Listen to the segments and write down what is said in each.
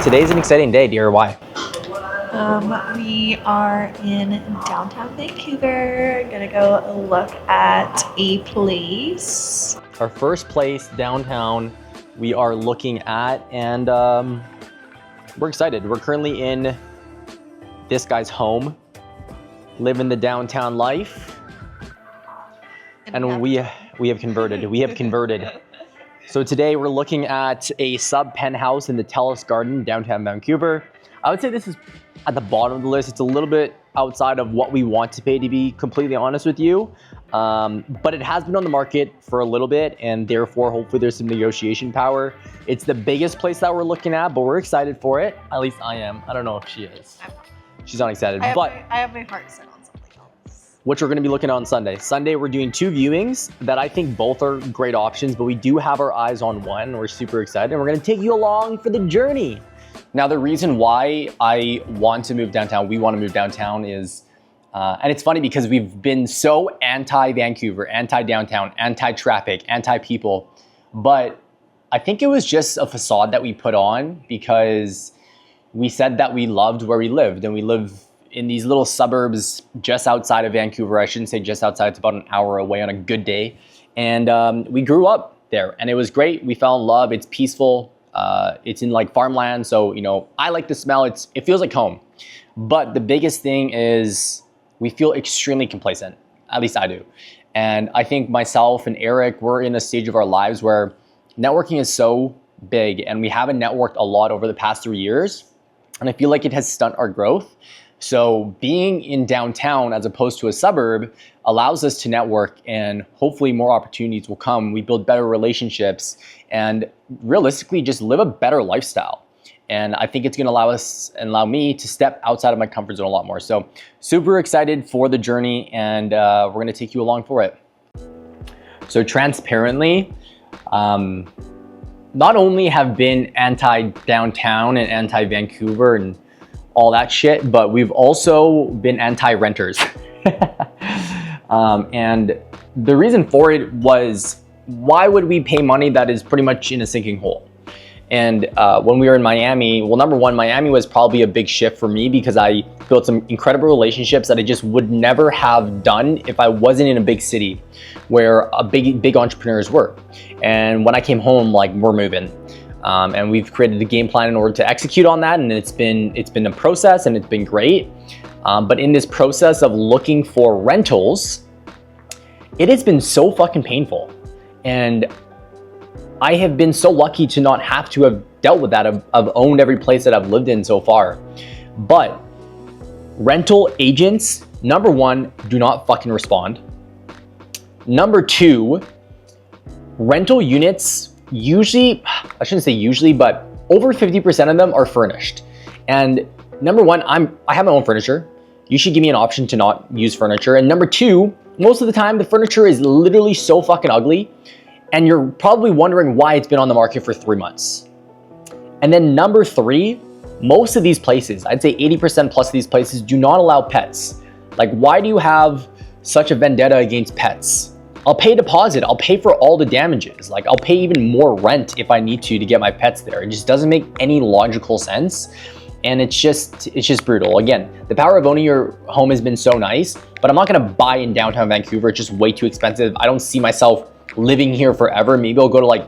today's an exciting day, dear. Why? We are in downtown Vancouver. Gonna go look at a place. Our first place downtown we are looking at, and we're excited. We're currently in this guy's home, living the downtown life, and we have converted. So today we're looking at a sub penthouse in the Telus Garden, downtown Vancouver. I would say this is at the bottom of the list. It's a little bit outside of what we want to pay, to be completely honest with you. But it has been on the market for a little bit, and therefore hopefully there's some negotiation power. It's the biggest place that we're looking at, but we're excited for it. At least I am. I don't know if she is. She's not excited, I but have my heart set on something else. which we're going to be looking at on Sunday. Sunday, we're doing 2 viewings that I think both are great options, but we do have our eyes on one. We're super excited, and we're going to take you along for the journey. Now, the reason why I want to move downtown, we want to move downtown is, and it's funny because we've been so anti-Vancouver, anti-downtown, anti-traffic, anti-people, but I think it was just a facade that we put on because we said that we loved where we lived, and we live in these little suburbs just outside of Vancouver. I shouldn't say just outside, it's about an hour away on a good day. And we grew up there, and it was great. We fell in love. It's peaceful. It's in like farmland. So, you know, I like the smell. It feels like home. But the biggest thing is we feel extremely complacent. At least I do. And I think myself and Eric, we're in a stage of our lives where networking is so big, and we haven't networked a lot over the past 3 years. And I feel like it has stunted our growth. So being in downtown as opposed to a suburb allows us to network, and hopefully more opportunities will come. We build better relationships and realistically just live a better lifestyle. And I think it's going to allow me to step outside of my comfort zone a lot more. So super excited for the journey, and we're going to take you along for it. So transparently, not only have been anti-downtown and anti-Vancouver and all that shit, but we've also been anti-renters. And the reason for it was, why would we pay money that is pretty much in a sinking hole? And when we were in Miami, well, number one, Miami was probably a big shift for me because I built some incredible relationships that I just would never have done if I wasn't in a big city where big entrepreneurs were. And when I came home, like, we're moving. And we've created a game plan in order to execute on that, and it's been a process, and it's been great. But in this process of looking for rentals, it has been so fucking painful. And I have been so lucky to not have to have dealt with that. I've owned every place that I've lived in so far. But rental agents, number one, do not fucking respond. Number two, rental units, usually, I shouldn't say usually, but over 50% of them are furnished. And number one, I have my own furniture. You should give me an option to not use furniture. And number two, most of the time the furniture is literally so fucking ugly, and you're probably wondering why it's been on the market for 3 months. And then number three, most of these places, I'd say 80% plus of these places, do not allow pets. Like, why do you have such a vendetta against pets? I'll pay a deposit. I'll pay for all the damages. Like, I'll pay even more rent if I need to get my pets there. It just doesn't make any logical sense. And it's just brutal. Again, the power of owning your home has been so nice, but I'm not gonna buy in downtown Vancouver. It's just way too expensive. I don't see myself living here forever. Maybe I'll go to, like,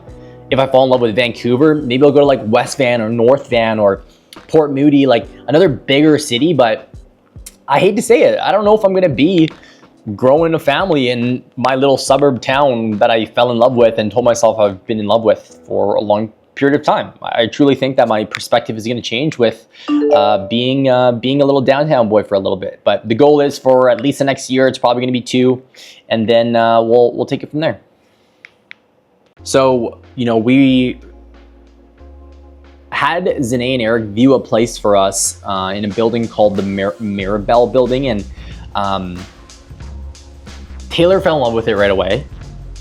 if I fall in love with Vancouver, maybe I'll go to like West Van or North Van or Port Moody, like another bigger city. But I hate to say it, I don't know if I'm gonna be growing a family in my little suburb town that I fell in love with and told myself I've been in love with for a long period of time. I truly think that my perspective is going to change with being a little downtown boy for a little bit. But the goal is for at least the next year. It's probably going to be 2, and then we'll take it from there. So, you know, we had Zane and Eric view a place for us in a building called the Mirabelle building, and Taylor fell in love with it right away,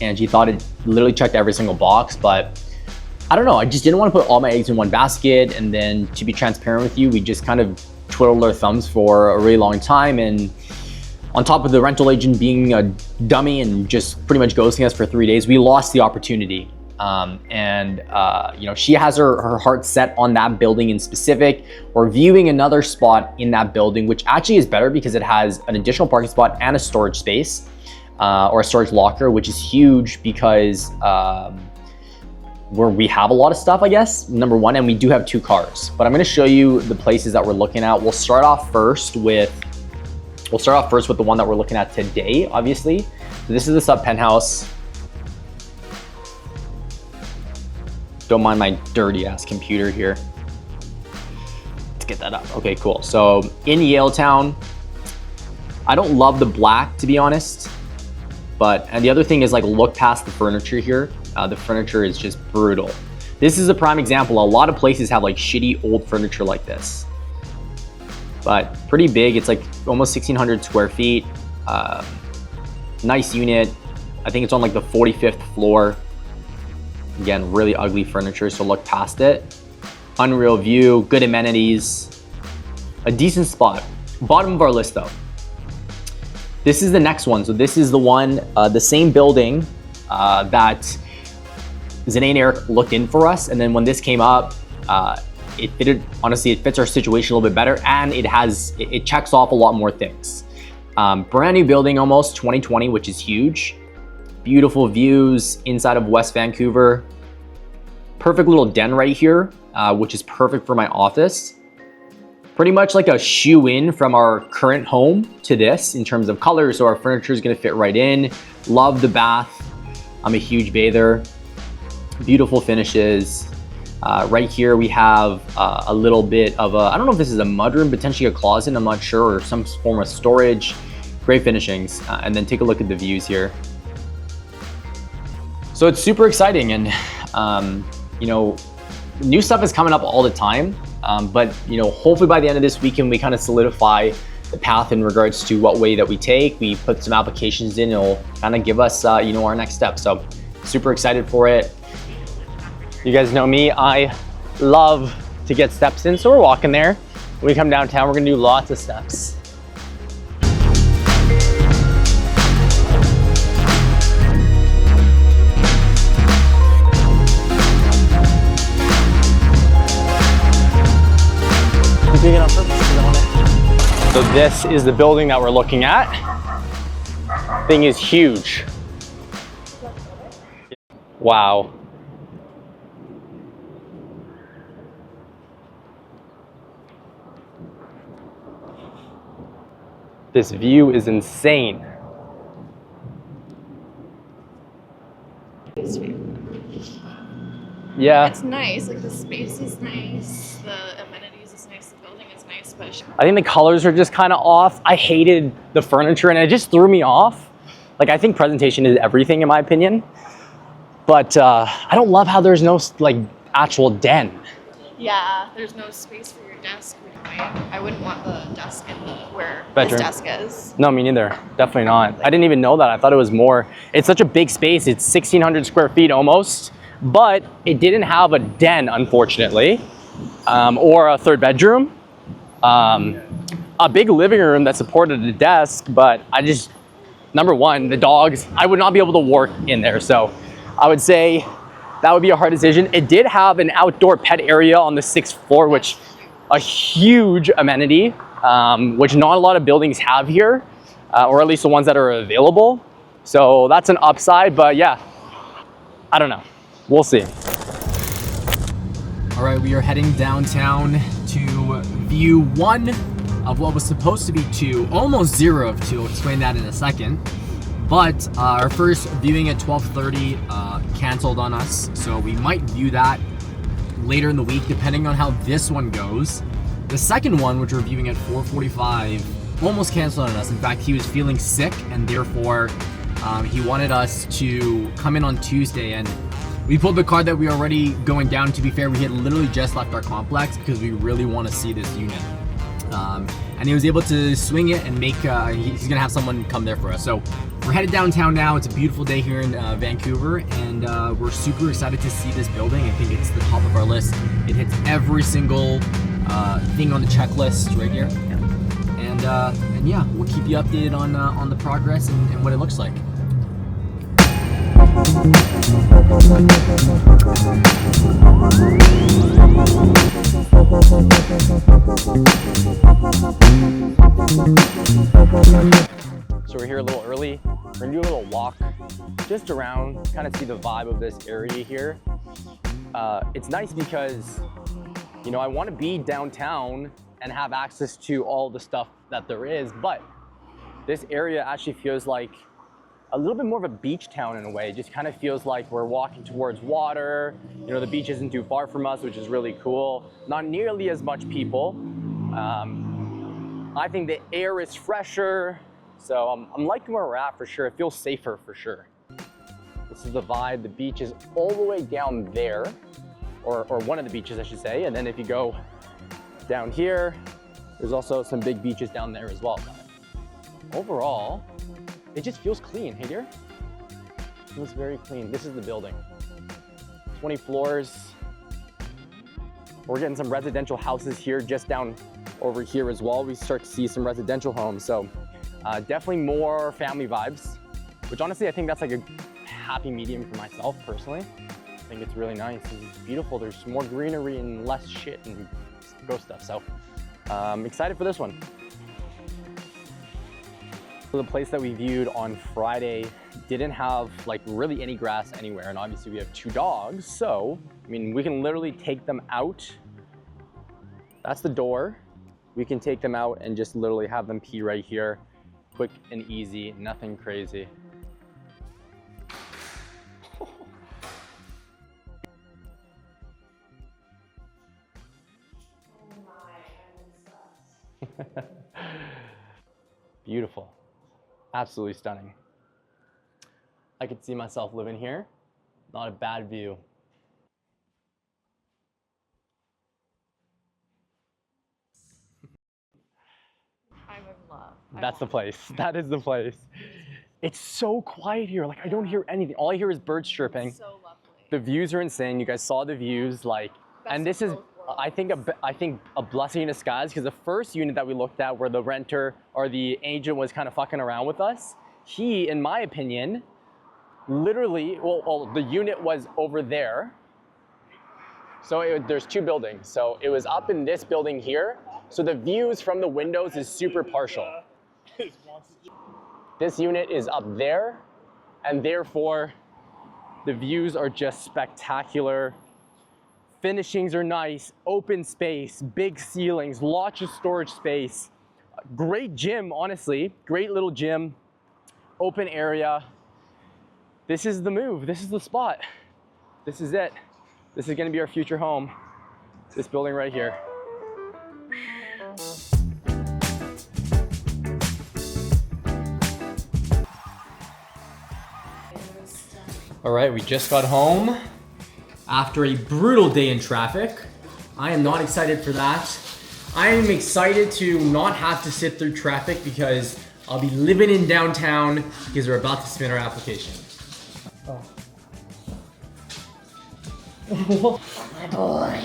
and she thought it literally checked every single box. But I don't know, I just didn't want to put all my eggs in one basket. And then, to be transparent with you, we just kind of twiddled our thumbs for a really long time. And on top of the rental agent being a dummy and just pretty much ghosting us for 3 days, we lost the opportunity. You know, she has her heart set on that building in specific. We're viewing another spot in that building, which actually is better because it has an additional parking spot and a storage space, or a storage locker, which is huge because where we have a lot of stuff, I guess, number one, and we do have 2 cars. But I'm gonna show you the places that we're looking at. We'll start off first with the one that we're looking at today, obviously. So this is the sub penthouse. Don't mind my dirty ass computer here. Let's get that up. Okay, cool. So in Yaletown, I don't love the black, to be honest. And the other thing is, like, look past the furniture here. The furniture is just brutal. This is a prime example. A lot of places have like shitty old furniture like this, but pretty big. It's like almost 1,600 square feet. Nice unit. I think it's on like the 45th floor. Again, really ugly furniture, so look past it. Unreal view, good amenities, a decent spot. Bottom of our list though. This is the next one. So this is the one, the same building that Zane and Eric looked in for us, and then when this came up, it fitted. Honestly, it fits our situation a little bit better, and it checks off a lot more things. Brand new building, almost 2020, which is huge. Beautiful views inside of West Vancouver. Perfect little den right here, which is perfect for my office. Pretty much like a shoe-in from our current home to this in terms of color, so our furniture is gonna fit right in. Love the bath. I'm a huge bather. Beautiful finishes. Right here we have a little bit of I don't know if this is a mudroom, potentially a closet, I'm not sure, or some form of storage. Great finishings. And then take a look at the views here. So it's super exciting, and you know, new stuff is coming up all the time. But you know, hopefully by the end of this weekend, we kind of solidify the path in regards to what way that we take. We put some applications in, it'll kind of give us you know, our next step. So super excited for it. You guys know me, I love to get steps in, so we're walking there. When we come downtown, we're gonna do lots of steps. So this is the building that we're looking at. Thing is huge. Wow. This view is insane. Yeah. It's nice, like the space is nice, the amenities is nice, the building is nice, but I think the colors are just kind of off. I hated the furniture and it just threw me off. Like, I think presentation is everything in my opinion, but I don't love how there's no like actual den. yeah, there's no space for your desk. I wouldn't want the desk in where Bedroom. his desk is. No, me neither. Definitely not. I didn't even know that. I thought it was more. It's such a big space. It's 1,600 square feet almost, but it didn't have a den, unfortunately, or a third bedroom. A big living room that supported a desk, but I just, number one, the dogs, I would not be able to work in there. So I would say that would be a hard decision. It did have an outdoor pet area on the 6th floor, which a huge amenity, which not a lot of buildings have here, or at least the ones that are available. So that's an upside, but yeah, I don't know. We'll see. All right, we are heading downtown to view 1 of what was supposed to be 2, almost 0 of 2. I'll explain that in a second. But our first viewing at 12:30 canceled on us, so we might view that later in the week, depending on how this one goes. The second one, which we're viewing at 4:45, almost canceled on us. In fact, he was feeling sick, and therefore he wanted us to come in on Tuesday, and we pulled the card that we were already going down. To be fair, we had literally just left our complex because we really want to see this unit. And he was able to swing it and make, he's gonna have someone come there for us. So we're headed downtown now. It's a beautiful day here in Vancouver, and we're super excited to see this building. I think it's the top of our list. It hits every single thing on the checklist right here. And yeah, we'll keep you updated on the progress and what it looks like. So we're here a little early. We're gonna do a little walk just around, kind of see the vibe of this area here. It's nice because, you know, I want to be downtown and have access to all the stuff that there is, but this area actually feels like a little bit more of a beach town in a way. It just kind of feels like we're walking towards water. You know, the beach isn't too far from us, which is really cool. Not nearly as much people. I think the air is fresher. So I'm liking where we're at for sure. It feels safer for sure. This is the vibe. The beach is all the way down there, or one of the beaches I should say. And then if you go down here, there's also some big beaches down there as well. Overall, it just feels clean. Hey dear, it feels very clean. This is the building, 20 floors. We're getting some residential houses here, just down over here as well. We start to see some residential homes. So definitely more family vibes, which honestly, I think that's like a happy medium for myself personally. I think it's really nice and beautiful. There's more greenery and less shit and gross stuff. So I'm excited for this one. So the place that we viewed on Friday didn't have like really any grass anywhere. And obviously we have 2 dogs. So, I mean, we can literally take them out. That's the door. We can take them out and just literally have them pee right here. Quick and easy, nothing crazy. Beautiful, absolutely stunning. I could see myself living here. Not a bad view. I'm in love. That's the place. That is the place. It's so quiet here. Like I don't hear anything. All I hear is birds chirping. So lovely. The views are insane. You guys saw the views. Like, and this is, I think a blessing in disguise, because the first unit that we looked at where the renter or the agent was kind of fucking around with us, he, in my opinion, literally, well the unit was over there. So there's 2 buildings. So it was up in this building here. So the views from the windows is super partial. This unit is up there, and therefore the views are just spectacular. Finishings are nice, open space, big ceilings, lots of storage space. Great gym, honestly, great little gym, open area. This is the move, this is the spot. This is it. This is gonna be our future home. This building right here. All right, we just got home after a brutal day in traffic. I am not excited for that. I am excited to not have to sit through traffic because I'll be living in downtown because we're about to submit our application. Oh. My boy.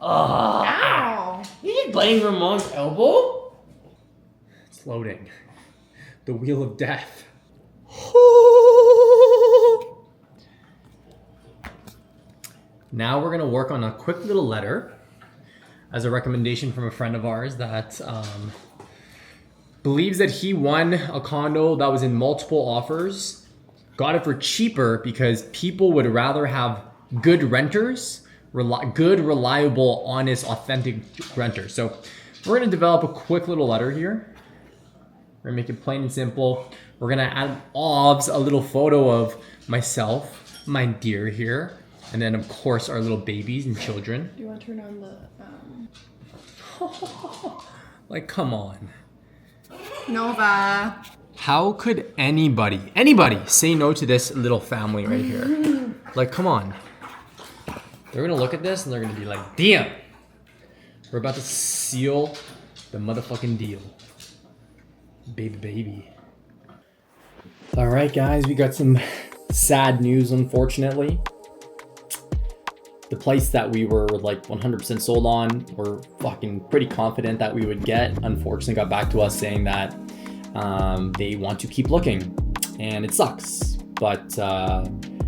Oh, Ow! you just biting your mom's elbow? It's loading. The wheel of death. Now we're gonna work on a quick little letter as a recommendation from a friend of ours that believes that he won a condo that was in multiple offers, got it for cheaper because people would rather have good renters, good, reliable, honest, authentic renters. So we're gonna develop a quick little letter here. We're gonna make it plain and simple. We're gonna add obs a little photo of myself, my dear here, and then of course our little babies and children. Do you want to turn on the Like, come on. Nova? How could anybody say no to this little family right here? Like, come on. They're gonna look at this and they're gonna be like, damn, we're about to seal the motherfucking deal. Baby. All right, guys, we got some sad news, unfortunately. The place that we were like 100% sold on, we're fucking pretty confident that we would get, unfortunately got back to us saying that they want to keep looking, and it sucks. but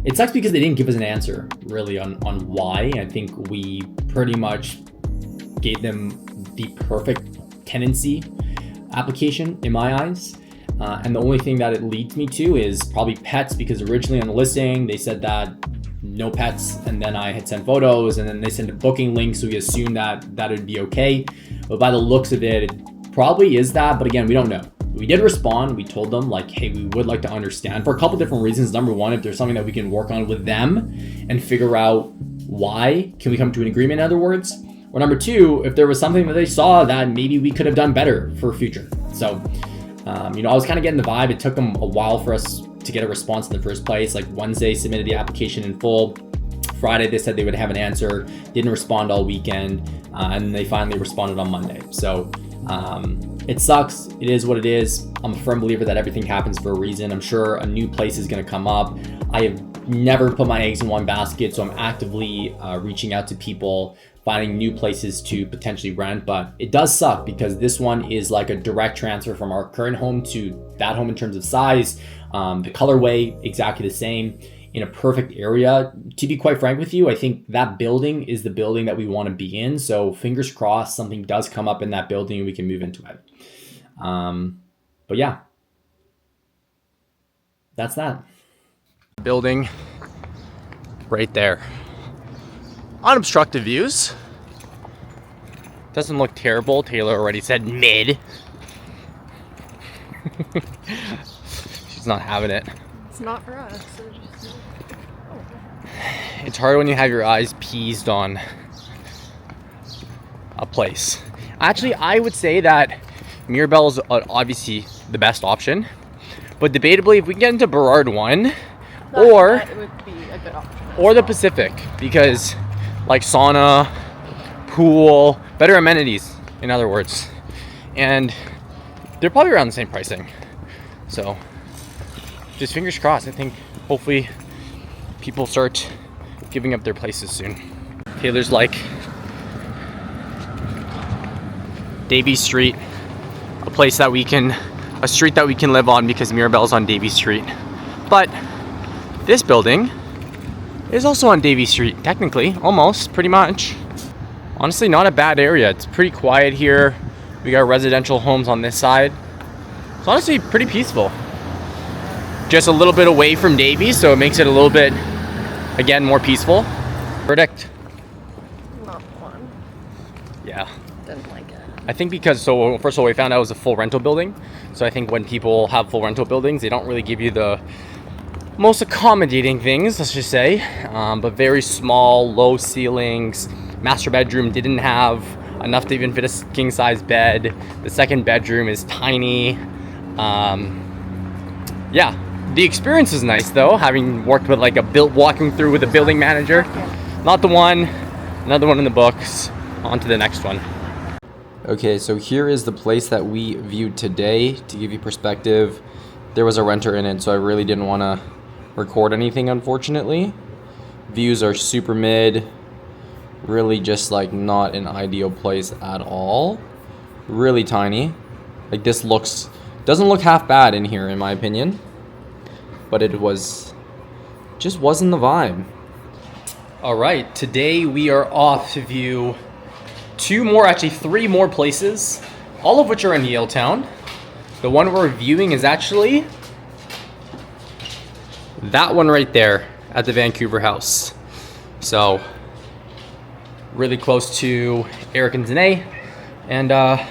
it sucks because they didn't give us an answer really on why. I think we pretty much gave them the perfect tenancy application in my eyes. And the only thing that it leads me to is probably pets, because originally on the listing, they said that no pets, and then I had sent photos, and then they sent a booking link, so we assumed that would be okay. But by the looks of it, it probably is that, but again, we don't know. We did respond. We told them like, hey, we would like to understand for a couple different reasons. Number one, if there's something that we can work on with them and figure out why, can we come to an agreement, in other words? Or number two, if there was something that they saw that maybe we could have done better for future. So, you know, I was kind of getting the vibe. It took them a while for us to get a response in the first place. Like Wednesday, submitted the application in full. Friday, they said they would have an answer. Didn't respond all weekend. And they finally responded on Monday. So, it sucks. It is what it is. I'm a firm believer that everything happens for a reason. I'm sure a new place is going to come up. I have never put my eggs in one basket, so I'm actively reaching out to people, finding new places to potentially rent. But it does suck because this one is like a direct transfer from our current home to that home in terms of size, the colorway exactly the same, in a perfect area. To be quite frank with you, I think that building is the building that we want to be in. So fingers crossed something does come up in that building and we can move into it. But yeah, that's that. Building right there. Unobstructed views. Doesn't look terrible. Taylor already said mid. She's not having it. It's not for us. So just... It's hard when you have your eyes peased on a place. Actually, I would say that Mirabel is obviously the best option, but debatably, if we get into Burrard 1 that it would be a good option. Or the Pacific, because like sauna, pool, better amenities, in other words, and they're probably around the same pricing. So just fingers crossed. I think hopefully people start giving up their places soon. Taylor's like Davie Street, a street that we can live on because Mirabel's on Davie Street. But this building is also on Davie Street, technically, almost, pretty much. Honestly, not a bad area. It's pretty quiet here. We got residential homes on this side. It's honestly pretty peaceful. Just a little bit away from Davie, so it makes it a little bit, again, more peaceful. Verdict? Not one. Yeah. Didn't like it. I think because, so first of all, we found out it was a full rental building. So I think when people have full rental buildings, they don't really give you the most accommodating things, let's just say, but very small, low ceilings. Master bedroom didn't have enough to even fit a king size bed. The second bedroom is tiny. Yeah, the experience is nice though, having worked with like walking through with a building manager. Not the one, another one in the books. On to the next one. Okay, so here is the place that we viewed today. To give you perspective, there was a renter in it, so I really didn't want to record anything, unfortunately. Views are super mid, really just like not an ideal place at all. Really tiny. Like this doesn't look half bad in here in my opinion, but it just wasn't the vibe. All right, today we are off to view three more places, all of which are in Yaletown. The one we're viewing is actually that one right there at the Vancouver house. So really close to Eric and Zane, and a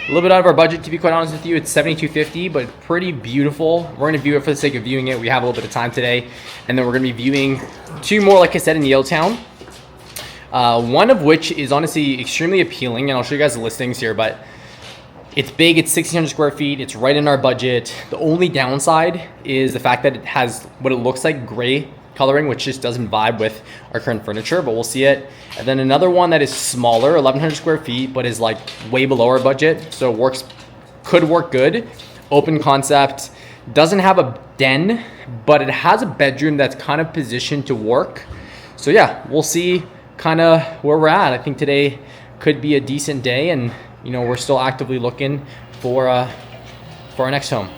little bit out of our budget, to be quite honest with you. It's $72.50, but pretty beautiful. We're gonna view it for the sake of viewing it. We have a little bit of time today, and then we're gonna be viewing two more, like I said, in Yaletown. One of which is honestly extremely appealing, and I'll show you guys the listings here, but it's big, it's 1,600 square feet, it's right in our budget. The only downside is the fact that it has what it looks like gray coloring, which just doesn't vibe with our current furniture, but we'll see it. And then another one that is smaller, 1,100 square feet, but is like way below our budget, so could work good. Open concept, doesn't have a den, but it has a bedroom that's kind of positioned to work. So yeah, we'll see kind of where we're at. I think today could be a decent day, and you know, we're still actively looking for our next home.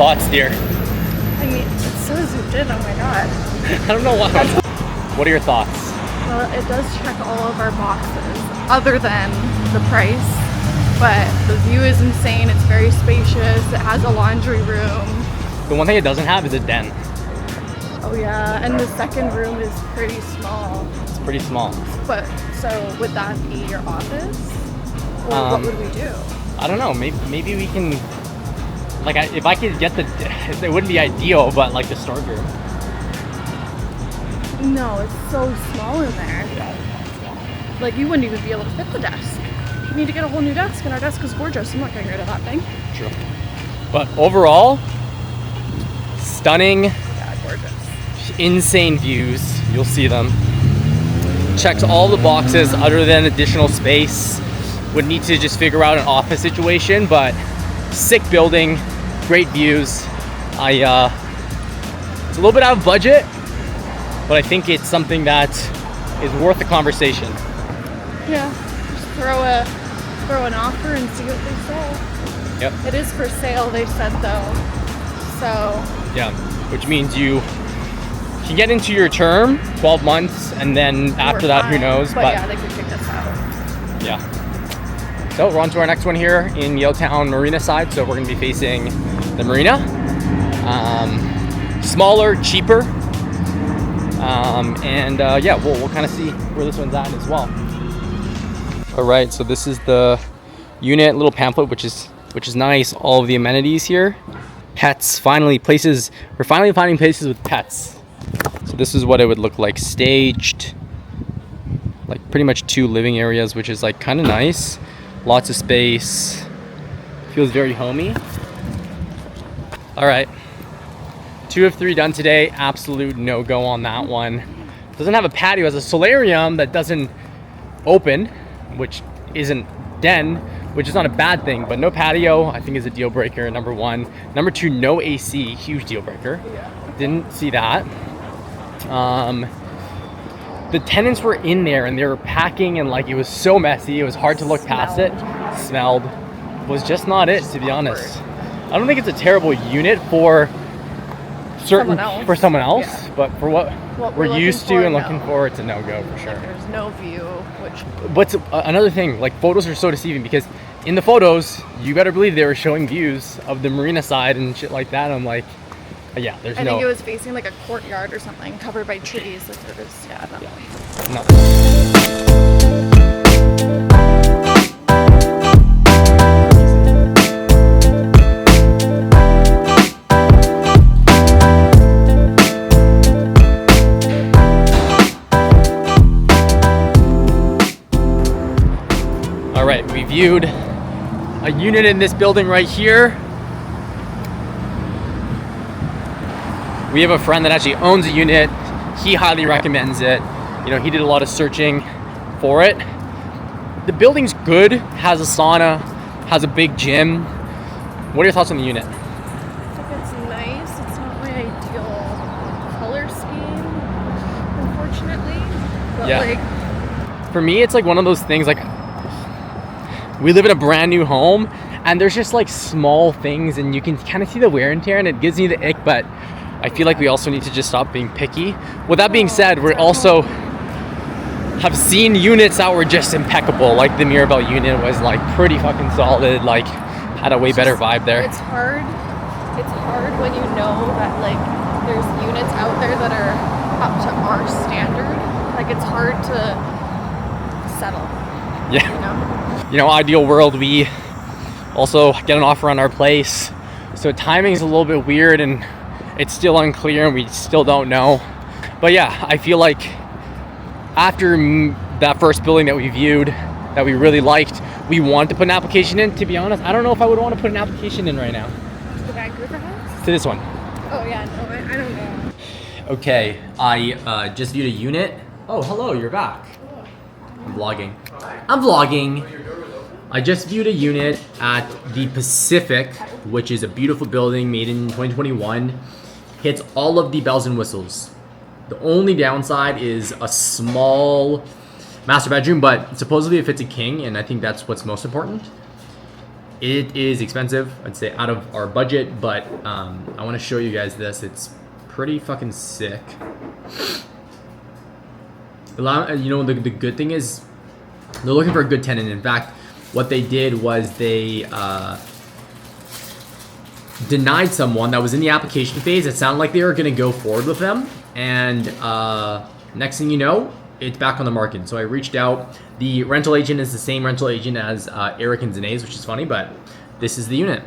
thoughts, dear? I mean, it's so zoomed in. Oh my god. I don't know why. What are your thoughts? Well, it does check all of our boxes, other than the price. But the view is insane. It's very spacious. It has a laundry room. The one thing it doesn't have is a den. Oh yeah, and the second room is pretty small. It's pretty small. But so would that be your office, or what would we do? I don't know. Maybe we can. Like, if I could get it wouldn't be ideal, but like the storage room. No, it's so small in there. Like you wouldn't even be able to fit the desk. We need to get a whole new desk, and our desk is gorgeous. I'm not getting rid of that thing. True. But overall, stunning, Yeah, gorgeous. insane views. You'll see them. Checks all the boxes other than additional space. Would need to just figure out an office situation, but sick building, great views. It's a little bit out of budget, but I think it's something that is worth the conversation. Yeah, just throw an offer and see what they say. Yep. It is for sale, they said though. So Yeah, which means you can get into your term, 12 months, and then after that, who fine. knows? But yeah, they could kick us out. Yeah. So we're on to our next one here in Yaletown Marina side. So we're going to be facing the marina. Smaller, cheaper. Yeah, we'll kind of see where this one's at as well. All right, so this is the unit, little pamphlet, which is nice. All of the amenities here. Pets, we're finally finding places with pets. So this is what it would look like staged. Like pretty much 2 living areas, which is like kind of nice. Lots of space. Feels very homey. All right. 2 of 3 done today. Absolute no-go on that one. Doesn't have a patio. It has a solarium that doesn't open, which isn't den, which is not a bad thing, but no patio, I think, is a deal breaker, number 1. Number 2, no AC, huge deal breaker. Didn't see that. The tenants were in there and they were packing, and like it was so messy, it was hard to look past it. Smelled. Was just not it, to be honest. I don't think it's a terrible unit for someone else, Yeah. but for what we're used to and looking no. for, it's a no-go for sure. There's no view, which What's another thing, like photos are so deceiving, because in the photos, you better believe they were showing views of the marina side and shit like that. I'm like, yeah, there's I no. think it was facing like a courtyard or something, covered by trees. Like there was, no. No. All right, we viewed a unit in this building right here. We have a friend that actually owns a unit. He highly recommends it. You know, he did a lot of searching for it. The building's good, has a sauna, has a big gym. What are your thoughts on the unit? I think it's nice. It's not my ideal color scheme, unfortunately. But Yeah. like, For me, it's like one of those things, like we live in a brand new home and there's just like small things and you can kind of see the wear and tear and it gives me the ick, but I feel like we also need to just stop being picky. With that being said, we also have seen units that were just impeccable. Like the Mirabelle unit was like pretty fucking solid, like had a way better vibe there. it's hard when you know that like there's units out there that are up to our standard. Like it's hard to settle, Yeah. you know? You know, ideal world, we also get an offer on our place. So timing is a little bit weird and it's still unclear and we still don't know. But yeah, I feel like after that first building that we viewed, that we really liked, we wanted to put an application in. To be honest, I don't know if I would want to put an application in right now. The Vancouver house? To this one. Oh yeah, no, I don't know. Okay, I just viewed a unit. Oh, hello, you're back. I'm vlogging. I just viewed a unit at the Pacific, which is a beautiful building made in 2021. Hits all of the bells and whistles. The only downside is a small master bedroom, but supposedly it fits a king, and I think that's what's most important. It is expensive, I'd say out of our budget, but I want to show you guys this. It's pretty fucking sick. You know, the good thing is they're looking for a good tenant. In fact, what they did was they denied someone that was in the application phase. It sounded like they were going to go forward with them, and next thing you know, it's back on the market. So I reached out. The rental agent is the same rental agent as Eric and Zanae's, which is funny, but this is the unit.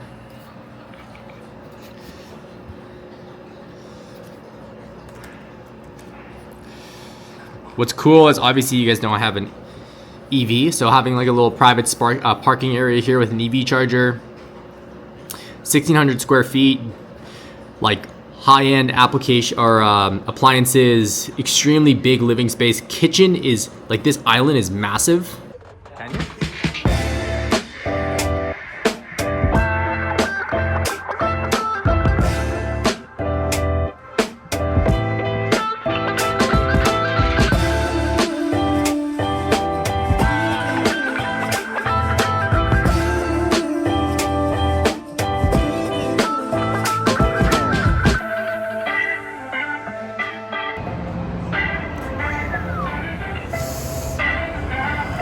What's cool is obviously you guys know I have an EV, so having like a little private parking area here with an EV charger, 1,600 square feet, like high-end application or appliances, extremely big living space. Kitchen is like, this island is massive.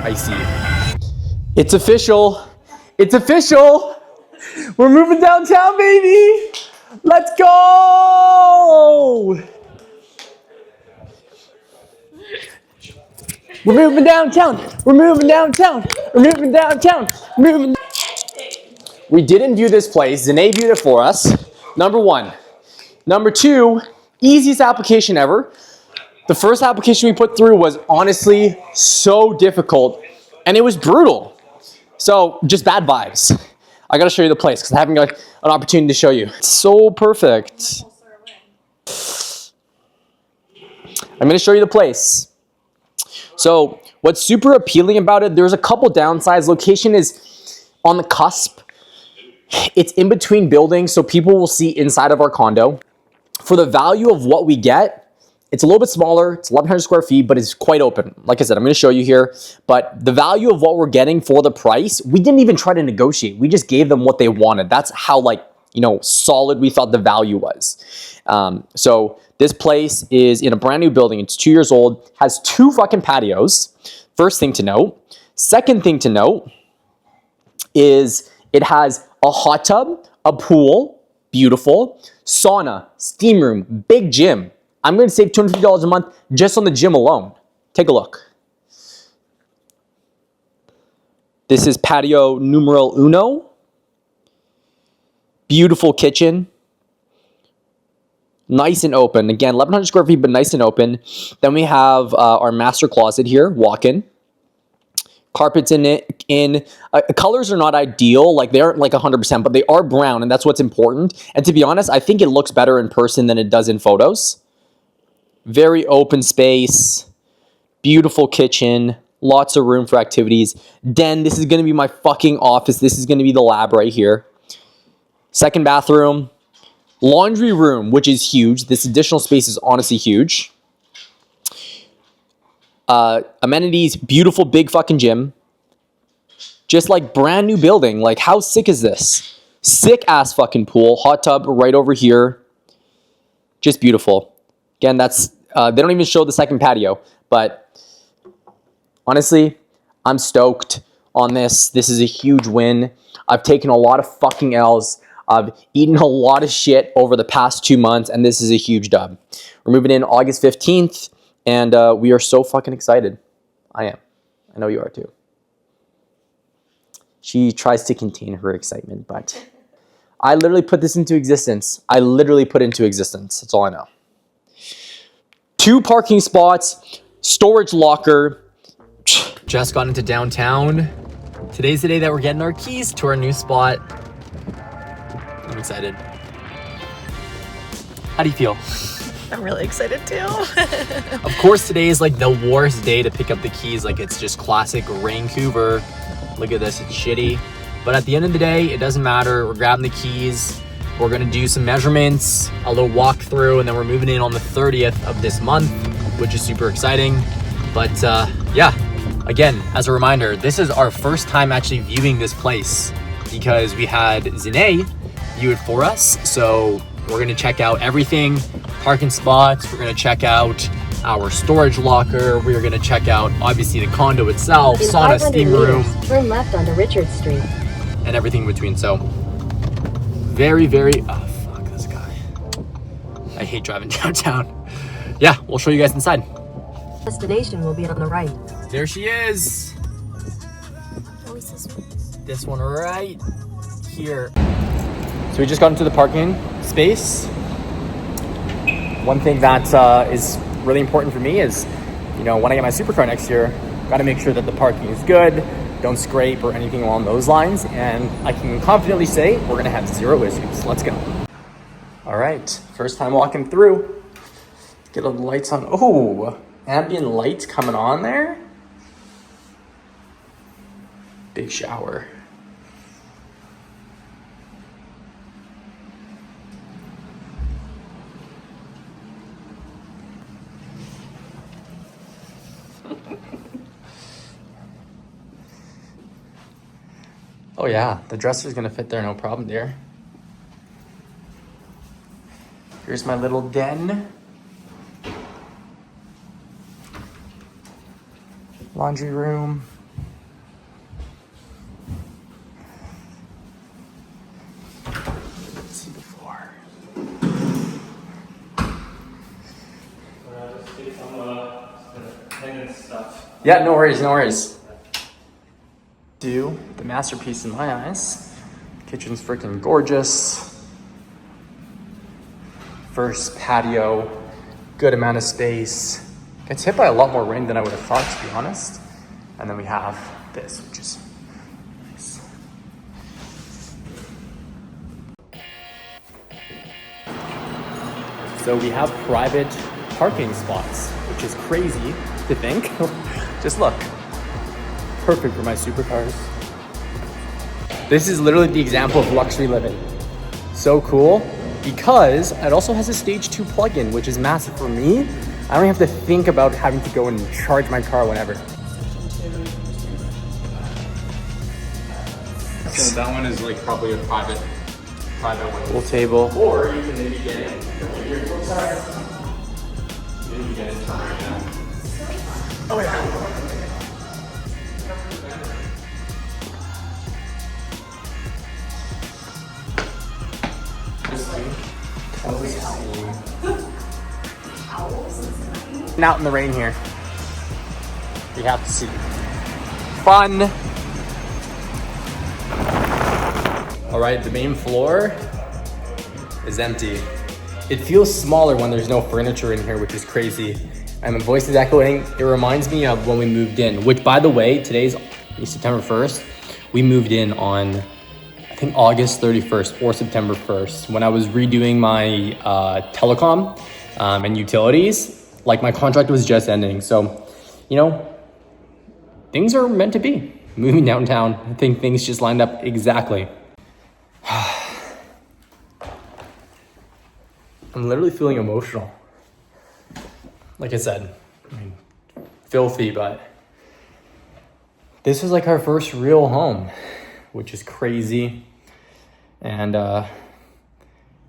I see. It's official. It's official. We're moving downtown, baby. Let's go. We're moving downtown. We're moving downtown. We're moving downtown. Moving. We didn't view this place. Zanae viewed it for us. Number one. Number two, easiest application ever. The first application we put through was honestly so difficult, and it was brutal. So just bad vibes. I gotta show you the place because I haven't got an opportunity to show you. It's so perfect. I'm gonna show you the place. So what's super appealing about it, there's a couple downsides. Location is on the cusp. It's in between buildings, so people will see inside of our condo. For the value of what we get, it's a little bit smaller, it's 1,100 square feet, but it's quite open. Like I said, I'm gonna show you here, but the value of what we're getting for the price, we didn't even try to negotiate. We just gave them what they wanted. That's how, like, you know, solid we thought the value was. So this place is in a brand new building. It's 2 years old, has 2 fucking patios. First thing to note. Second thing to note is it has a hot tub, a pool, beautiful, sauna, steam room, big gym. I'm going to save $250 a month just on the gym alone. Take a look. This is patio numero uno. Beautiful kitchen. Nice and open. Again, 1,100 square feet, but nice and open. Then we have our master closet here, walk-in. Carpets in it. Colors are not ideal, like they aren't like 100%, but they are brown, and that's what's important. And to be honest, I think it looks better in person than it does in photos. Very open space, beautiful kitchen, lots of room for activities. Den, this is going to be my fucking office. This is going to be the lab right here. Second bathroom, laundry room, which is huge. This additional space is honestly huge. Amenities, beautiful big fucking gym. Just like brand new building. Like, how sick is this? Sick ass fucking pool, hot tub right over here. Just beautiful. Again, that's, they don't even show the second patio, but honestly, I'm stoked on this. This is a huge win. I've taken a lot of fucking L's. I've eaten a lot of shit over the past 2 months, and this is a huge dub. We're moving in August 15th, and we are so fucking excited. I am. I know you are too. She tries to contain her excitement, but I literally put this into existence. I literally put it into existence. That's all I know. 2 parking spots, storage locker. Just got into downtown. Today's the day that we're getting our keys to our new spot. I'm excited. How do you feel? I'm really excited too. Of course, today is like the worst day to pick up the keys. Like, it's just classic Vancouver. Look at this, it's shitty. But at the end of the day, it doesn't matter. We're grabbing the keys. We're gonna do some measurements, a little walkthrough, and then we're moving in on the 30th of this month, which is super exciting. But yeah, again, as a reminder, this is our first time actually viewing this place. because we had Zine view it for us. So we're gonna check out everything, parking spots, we're gonna check out our storage locker, we're gonna check out obviously the condo itself, In sauna, 500 steam room, meters, turn left onto Richard Street. and everything in between. So very, very, oh fuck this guy. I hate driving downtown. Yeah, we'll show you guys inside. Destination will be on the right. There she is. This one right here. So we just got into the parking space. One thing that is really important for me is, you know, when I get my supercar next year, got to make sure that the parking is good, don't scrape or anything along those lines. And I can confidently say we're gonna have zero issues. Let's go. All right, first time walking through. Get all the lights on. Oh, ambient lights coming on there. Big shower. Oh yeah, the dresser's gonna fit there, no problem, dear. Here's my little den. Laundry room. Let's see the floor. Yeah, no worries, no worries. Do the masterpiece in my eyes. Kitchen's freaking gorgeous. First patio, good amount of space. Gets hit by a lot more rain than I would have thought, to be honest. And then we have this, which is nice. So we have private parking spots, which is crazy to think. Just look. Perfect for my supercars. This is literally the example of luxury living. So cool, because it also has a stage 2 plug-in, which is massive for me. I don't have to think about having to go and charge my car whenever. So that one is like probably a private one. Pool table. Or you can maybe get in. Maybe get into right now. Oh yeah. Out in the rain here. We have to see. Fun. All right, the main floor is empty. It feels smaller when there's no furniture in here, which is crazy. And my voice is echoing. It reminds me of when we moved in, which by the way, today's September 1st. We moved in on, I think August 31st or September 1st, when I was redoing my telecom and utilities. Like my contract was just ending. So, you know, things are meant to be. Moving downtown, I think things just lined up exactly. I'm literally feeling emotional. Like I said, I mean, filthy, but this is like our first real home, which is crazy. And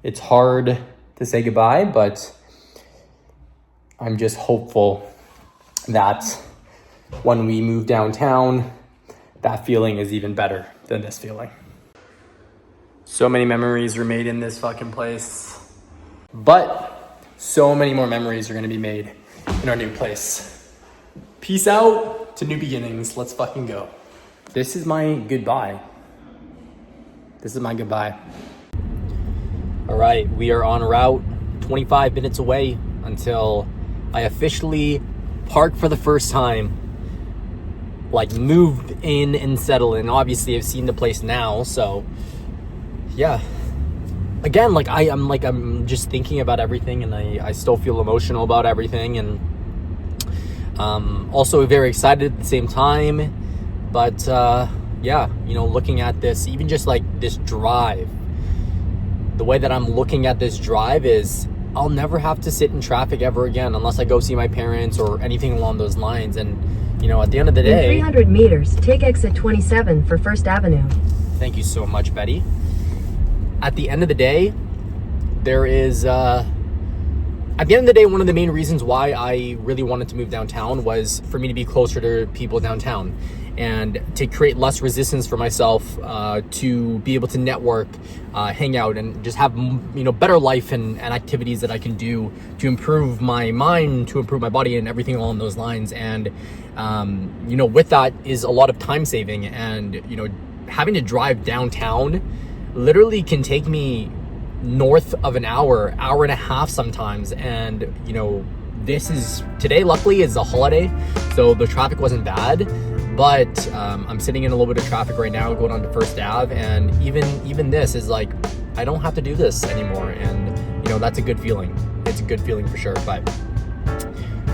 it's hard to say goodbye, but I'm just hopeful that when we move downtown, that feeling is even better than this feeling. So many memories were made in this fucking place, but so many more memories are gonna be made in our new place. Peace out to new beginnings. Let's fucking go. This is my goodbye. This is my goodbye. All right, we are en route, 25 minutes away until I officially park for the first time, like move in and settle in. Obviously I've seen the place now, so yeah. Again, like I'm just thinking about everything, and I still feel emotional about everything, and also very excited at the same time. But yeah, you know, looking at this, even just like this drive, the way that I'm looking at this drive is I'll never have to sit in traffic ever again unless I go see my parents or anything along those lines. And, you know, at the end of the day... In 300 meters, take exit 27 for First Avenue. Thank you so much, Betty. At the end of the day, there is, at the end of the day, one of the main reasons why I really wanted to move downtown was for me to be closer to people downtown and to create less resistance for myself, to be able to network, hang out, and just have, you know, better life and activities that I can do to improve my mind, to improve my body, and everything along those lines. And you know, with that is a lot of time saving, and you know, having to drive downtown literally can take me north of an hour and a half sometimes. And you know, today luckily is a holiday, so the traffic wasn't bad, but I'm sitting in a little bit of traffic right now going on to First Ave, and even this is like, I don't have to do this anymore, and you know, that's a good feeling. It's a good feeling for sure. But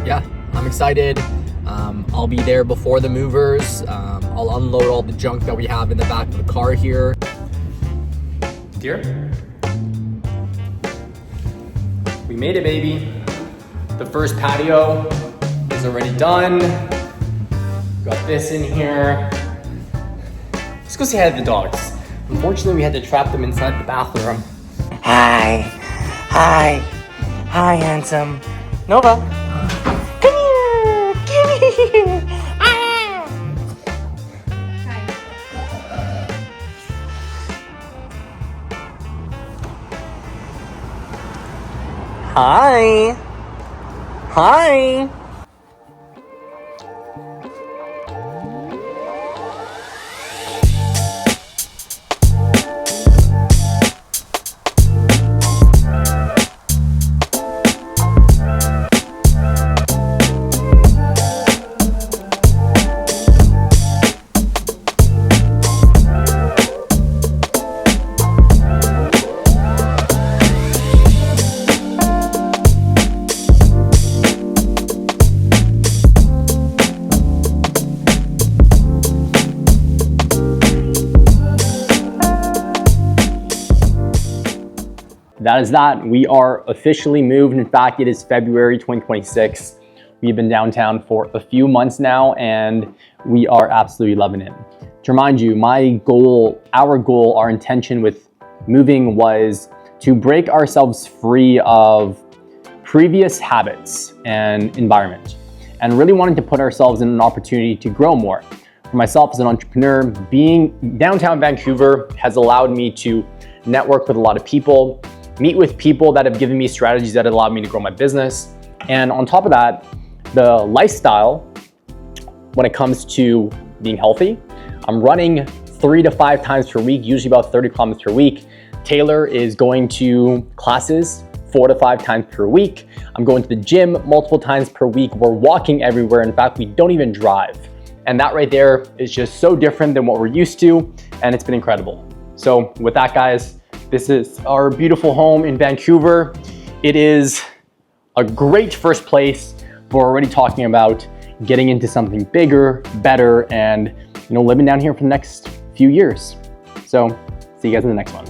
yeah, I'm excited. I'll be there before the movers. I'll unload all the junk that we have in the back of the car here. Dear, we made it, baby. The first patio is already done. Got this in here. Let's go say hi to the dogs. Unfortunately, we had to trap them inside the bathroom. Hi, handsome. Nova, come here, come here. Ah. Hi. Hi. That is that. We are officially moved. In fact, it is February 2026. We've been downtown for a few months now, and we are absolutely loving it. To remind you, my goal, our intention with moving was to break ourselves free of previous habits and environment, and really wanted to put ourselves in an opportunity to grow more. For myself as an entrepreneur, being downtown Vancouver has allowed me to network with a lot of people, meet with people that have given me strategies that have allowed me to grow my business. And on top of that, the lifestyle, when it comes to being healthy, I'm running 3 to 5 times per week, usually about 30 kilometers per week. Taylor is going to classes 4 to 5 times per week. I'm going to the gym multiple times per week. We're walking everywhere. In fact, we don't even drive. And that right there is just so different than what we're used to, and it's been incredible. So with that, guys, this is our beautiful home in Vancouver. It is a great first place, but we're already talking about getting into something bigger, better, and living down here for the next few years. So see you guys in the next one.